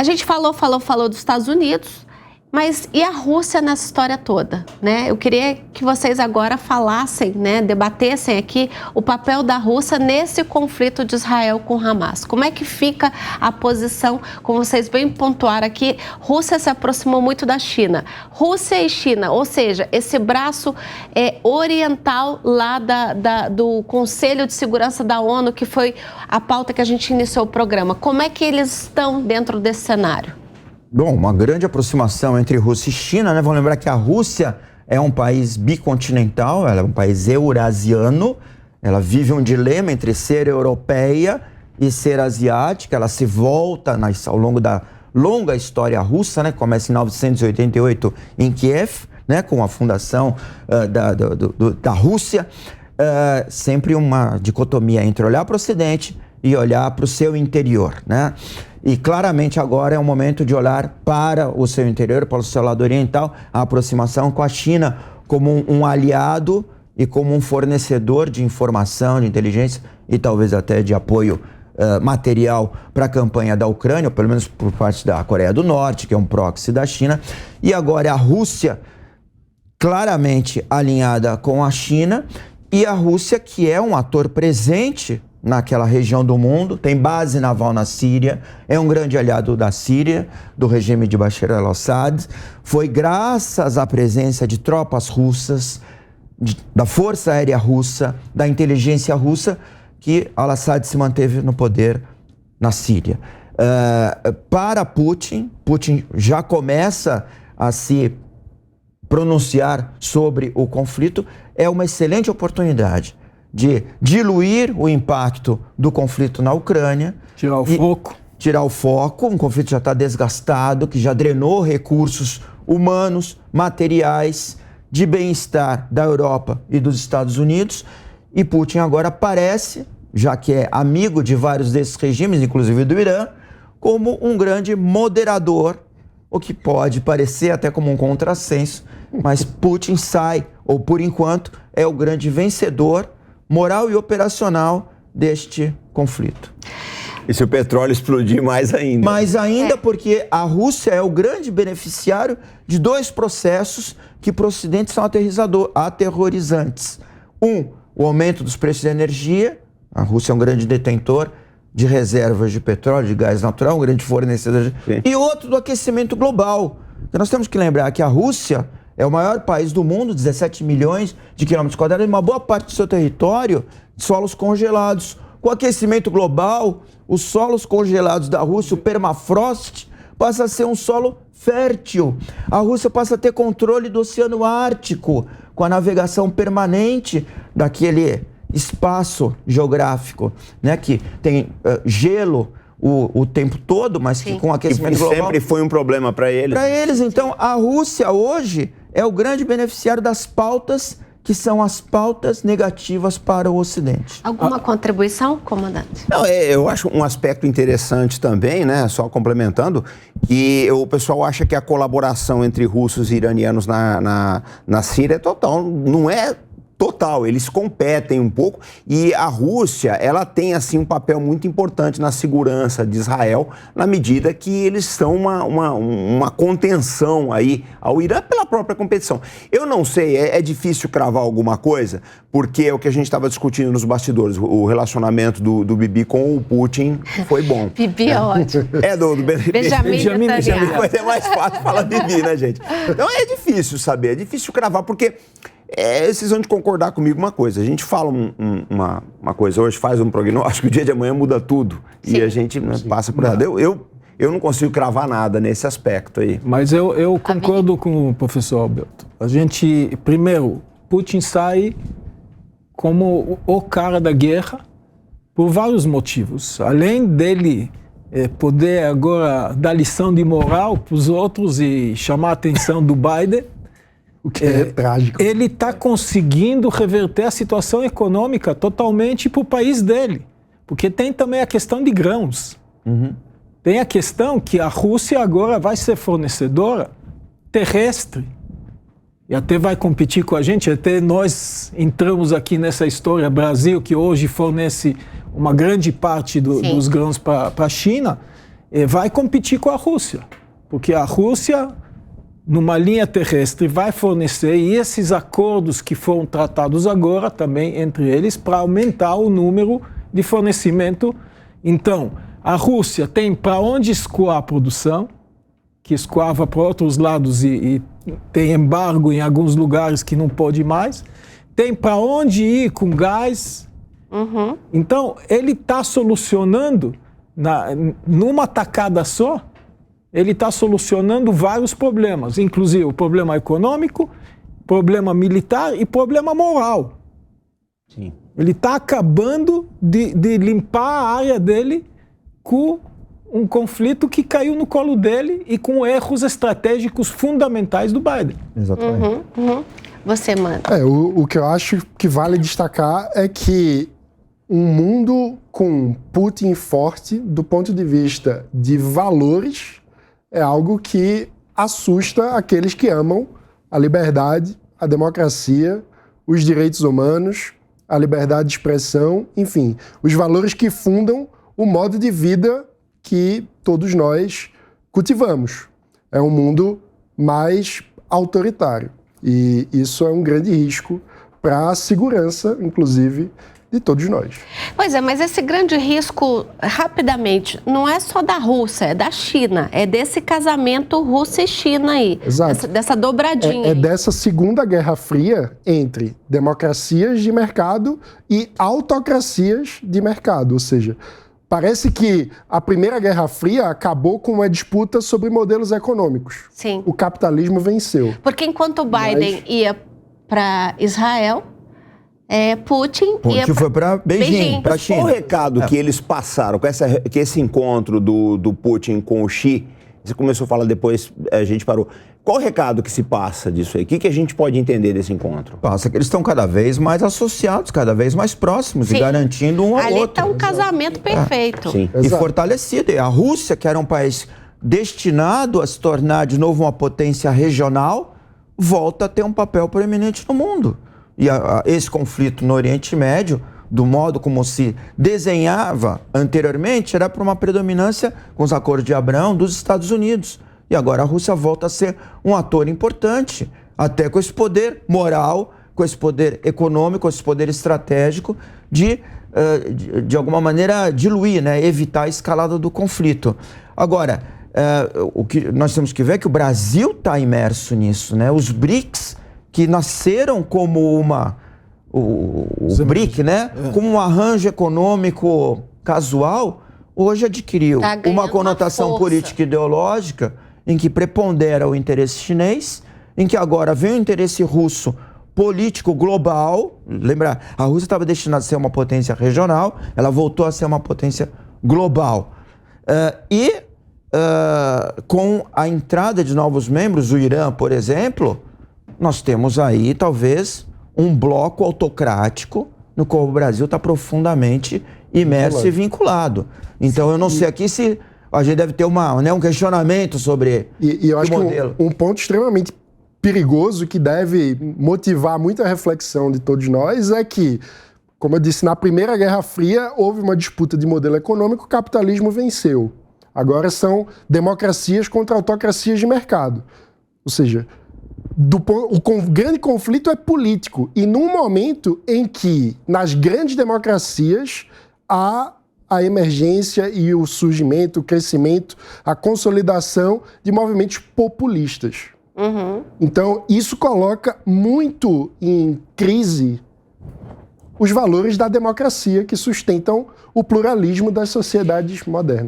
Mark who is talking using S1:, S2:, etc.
S1: A gente falou dos Estados Unidos, mas e a Rússia nessa história toda, né? Eu queria que vocês agora falassem, né, debatessem aqui o papel da Rússia nesse conflito de Israel com Hamas. Como é que fica a posição, como vocês bem pontuaram aqui, Rússia se aproximou muito da China. Rússia e China, ou seja, esse braço oriental lá do Conselho de Segurança da ONU, que foi a pauta que a gente iniciou o programa. Como é que eles estão dentro desse cenário?
S2: Bom, uma grande aproximação entre Rússia e China, né? Vamos lembrar que a Rússia é um país bicontinental, ela é um país eurasiano, ela vive um dilema entre ser europeia e ser asiática, ela se volta ao longo da longa história russa, né? Começa em 988 em Kiev, né? Com a fundação da Rússia, sempre uma dicotomia entre olhar para o Ocidente e olhar para o seu interior, né? E claramente agora é o momento de olhar para o seu interior, para o seu lado oriental, a aproximação com a China como um aliado e como um fornecedor de informação, de inteligência e talvez até de apoio material para a campanha da Ucrânia, ou pelo menos por parte da Coreia do Norte, que é um proxy da China. E agora é a Rússia claramente alinhada com a China e a Rússia, que é um ator presente naquela região do mundo, tem base naval na Síria, é um grande aliado da Síria, do regime de Bashar al-Assad. Foi graças à presença de tropas russas, da Força Aérea Russa, da inteligência russa, que al-Assad se manteve no poder na Síria. Para Putin já começa a se pronunciar sobre o conflito, é uma excelente oportunidade de diluir o impacto do conflito na Ucrânia. Tirar o foco, um conflito que já está desgastado, que já drenou recursos humanos, materiais, de bem-estar da Europa e dos Estados Unidos. E Putin agora parece, já que é amigo de vários desses regimes, inclusive do Irã, como um grande moderador, o que pode parecer até como um contrassenso, mas Putin sai, ou por enquanto, é o grande vencedor moral e operacional deste conflito.
S3: E se o petróleo explodir, mais ainda.
S2: Mais ainda, porque a Rússia é o grande beneficiário de dois processos que para o Ocidente são aterrorizantes. O aumento dos preços de energia. A Rússia é um grande detentor de reservas de petróleo, de gás natural, um grande fornecedor. E outro do aquecimento global. Nós temos que lembrar que a Rússia é o maior país do mundo, 17 milhões de quilômetros quadrados, e uma boa parte do seu território de solos congelados. Com o aquecimento global, os solos congelados da Rússia, o permafrost, passa a ser um solo fértil. A Rússia passa a ter controle do Oceano Ártico, com a navegação permanente daquele espaço geográfico, né, que tem gelo o tempo todo, mas que com aquecimento global...
S3: sempre foi um problema para eles.
S2: Para eles, então, a Rússia hoje é o grande beneficiário das pautas que são as pautas negativas para o Ocidente.
S1: Alguma contribuição, comandante?
S3: Não, eu acho um aspecto interessante também, né, só complementando, que o pessoal acha que a colaboração entre russos e iranianos na Síria é total. Não é total, eles competem um pouco e a Rússia, ela tem assim um papel muito importante na segurança de Israel, na medida que eles são uma contenção aí ao Irã pela própria competição. Eu não sei, é difícil cravar alguma coisa, porque é o que a gente estava discutindo nos bastidores, o relacionamento do Bibi com o Putin foi bom.
S1: Bibi é ótimo.
S3: É do
S1: Benjamin Netanyahu.
S3: Mas é mais fácil falar Bibi, né, gente? Então é difícil saber, é difícil cravar, porque... vocês vão concordar comigo uma coisa. A gente fala uma coisa hoje, faz um prognóstico, o dia de amanhã muda tudo. Sim. E a gente passa por nada. Eu não consigo cravar nada nesse aspecto aí.
S4: Mas eu concordo com o professor Alberto. A gente, primeiro, Putin sai como o cara da guerra por vários motivos. Além dele poder agora dar lição de moral para os outros e chamar a atenção do Biden,
S5: o que é trágico.
S4: Ele está conseguindo reverter a situação econômica totalmente para o país dele. Porque tem também a questão de grãos.
S2: Uhum.
S4: Tem a questão que a Rússia agora vai ser fornecedora terrestre. E até vai competir com a gente. Até nós entramos aqui nessa história, Brasil, que hoje fornece uma grande parte dos grãos para a China. vai competir com a Rússia, porque a Rússia, numa linha terrestre, vai fornecer, e esses acordos que foram tratados agora também entre eles, para aumentar o número de fornecimento. Então, a Rússia tem para onde escoar a produção, que escoava para outros lados e tem embargo em alguns lugares que não pode mais, tem para onde ir com gás. Então, ele está solucionando, numa tacada só, ele está solucionando vários problemas, inclusive o problema econômico, problema militar e problema moral.
S3: Sim.
S4: Ele está acabando de limpar a área dele com um conflito que caiu no colo dele e com erros estratégicos fundamentais do Biden.
S2: Exatamente.
S1: Você, mano.
S5: O que eu acho que vale destacar é que um mundo com Putin forte, do ponto de vista de valores, é algo que assusta aqueles que amam a liberdade, a democracia, os direitos humanos, a liberdade de expressão, enfim, os valores que fundam o modo de vida que todos nós cultivamos. É um mundo mais autoritário. E isso é um grande risco para a segurança, inclusive, de todos nós.
S1: Pois é, mas esse grande risco, rapidamente, não é só da Rússia, é da China. É desse casamento Rússia e China aí.
S5: Exato.
S1: Dessa dobradinha.
S5: É dessa Segunda Guerra Fria entre democracias de mercado e autocracias de mercado. Ou seja, parece que a Primeira Guerra Fria acabou com uma disputa sobre modelos econômicos.
S1: Sim.
S5: O capitalismo venceu.
S1: Porque enquanto o Biden ia para Israel, Putin ia
S2: foi para Beijing, para a China.
S3: Qual o recado que eles passaram com esse encontro do Putin com o Xi? Você começou a falar depois, a gente parou. Qual o recado que se passa disso aí? O que a gente pode entender desse encontro?
S2: Passa que eles estão cada vez mais associados, cada vez mais próximos.
S1: Sim.
S2: E garantindo um ao
S1: ali
S2: outro.
S1: está um casamento perfeito.
S3: Sim.
S2: E
S5: Exato.
S2: fortalecido. E a Rússia, que era um país destinado a se tornar de novo uma potência regional, volta a ter um papel proeminente no mundo. E esse conflito no Oriente Médio, do modo como se desenhava anteriormente, era para uma predominância, com os acordos de Abrão, dos Estados Unidos. E agora a Rússia volta a ser um ator importante, até com esse poder moral, com esse poder econômico, com esse poder estratégico de alguma maneira, diluir, né? Evitar a escalada do conflito. Agora, o que nós temos que ver é que o Brasil está imerso nisso, né? Os BRICS, que nasceram como o BRIC, né? Como um arranjo econômico casual, hoje adquiriu uma conotação política e ideológica em que prepondera o interesse chinês, em que agora vem o interesse russo político global. Lembra, a Rússia estava destinada a ser uma potência regional, ela voltou a ser uma potência global. Com a entrada de novos membros, o Irã, por exemplo, nós temos aí, talvez, um bloco autocrático no qual o Brasil está profundamente imerso e vinculado. Então, eu não sei aqui se a gente deve ter um questionamento sobre
S5: E eu acho
S2: o modelo.
S5: que um ponto extremamente perigoso que deve motivar muita reflexão de todos nós é que, como eu disse, na Primeira Guerra Fria houve uma disputa de modelo econômico, o capitalismo venceu. Agora são democracias contra autocracias de mercado. Ou seja, o grande conflito é político. E num momento em que, nas grandes democracias, há a emergência e o surgimento, o crescimento, a consolidação de movimentos populistas. Então, isso coloca muito em crise os valores da democracia que sustentam o pluralismo das sociedades modernas.